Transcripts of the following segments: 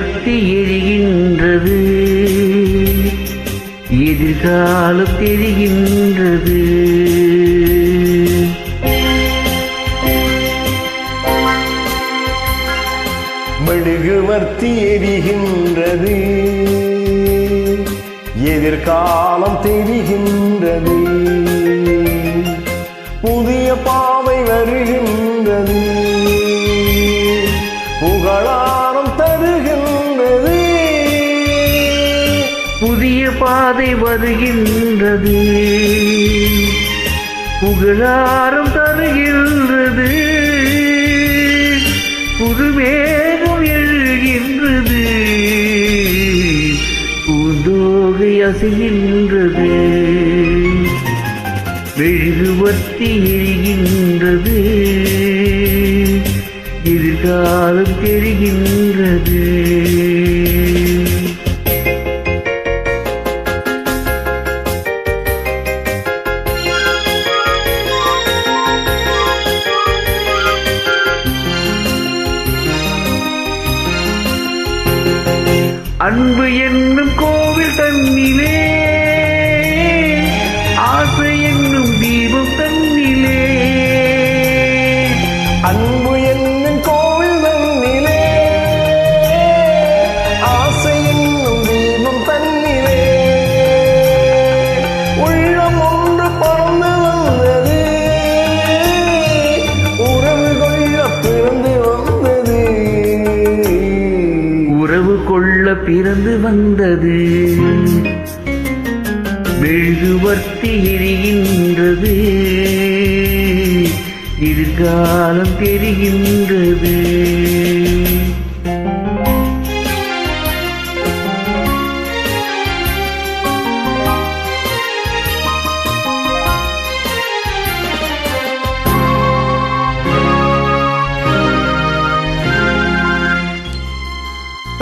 மெழுகுவர்த்தி எரிகின்றது, எதிர்காலம் தெரிகின்றது. மெழுகுவர்த்தி எரிகின்றது, எதிர்காலம் தெரிகின்றது. புதிய பாதை வருகின்றது, புகழாரம் தருகின்றது. புதிய பாதை வருகின்றது, புகழாரம் தருகின்றது. புதுமேகம் எழுகின்றது, பூந்தோகை அசைகின்றது. மெழுகுவர்த்தி எரிகின்றது, எதிர்காலம் தெரிகின்றது. அன்பு என்னும் கோவில் தன்னிலே, ஆசை என்னும் தீபம் தன்னிலே. அன்பு என்னும் கோவில் தன்னிலே, ஆசை என்னும் தீபம் தன்னிலே. உள்ளம் ஒன்று பறந்து வந்தது, உறவு கொள்ள பிறந்து வந்தது. உறவு கொள்ள பிறந்து வந்தது. மெழுகுவர்த்தி எரிகின்றது, எதிர்காலம் தெரிகின்றது.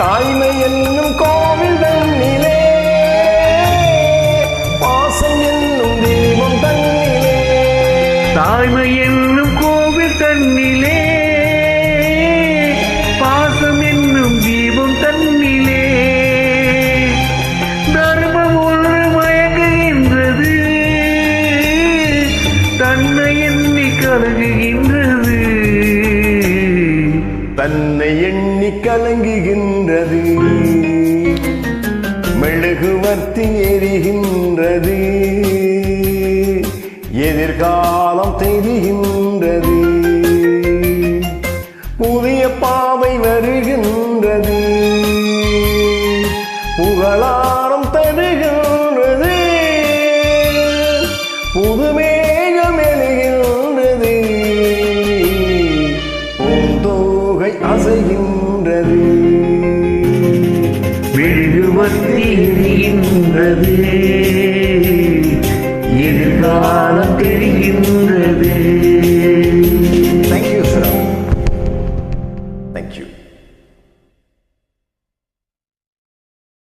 தாய்மை என்னும் கோவில் தன்னிலே, பாசம் என்னும் தீபம் தன்னிலே. தாய்மை என்னும் கோவில் தன்னிலே, பாசம் என்னும் தீபம் தன்னிலே. தர்மம் ஒன்று மயங்குகின்றது, தன்னை எண்ணி கலங்குகின்றது. தன்னை எண்ணி கலங்குகின்றது, மெழுகுவர்த்தி எரிகின்றது, எதிர்காலம் தெரிகின்றது. புதிய பாதை வருகின்றது, புகழாரம் தருகின்றது. புதுமேகம் எழுகின்றது, பூந்தோகை அசைகின்றது. மெழுகுவர்த்தி எரிகின்றது, எதிர்காலம் தெரிகின்றது.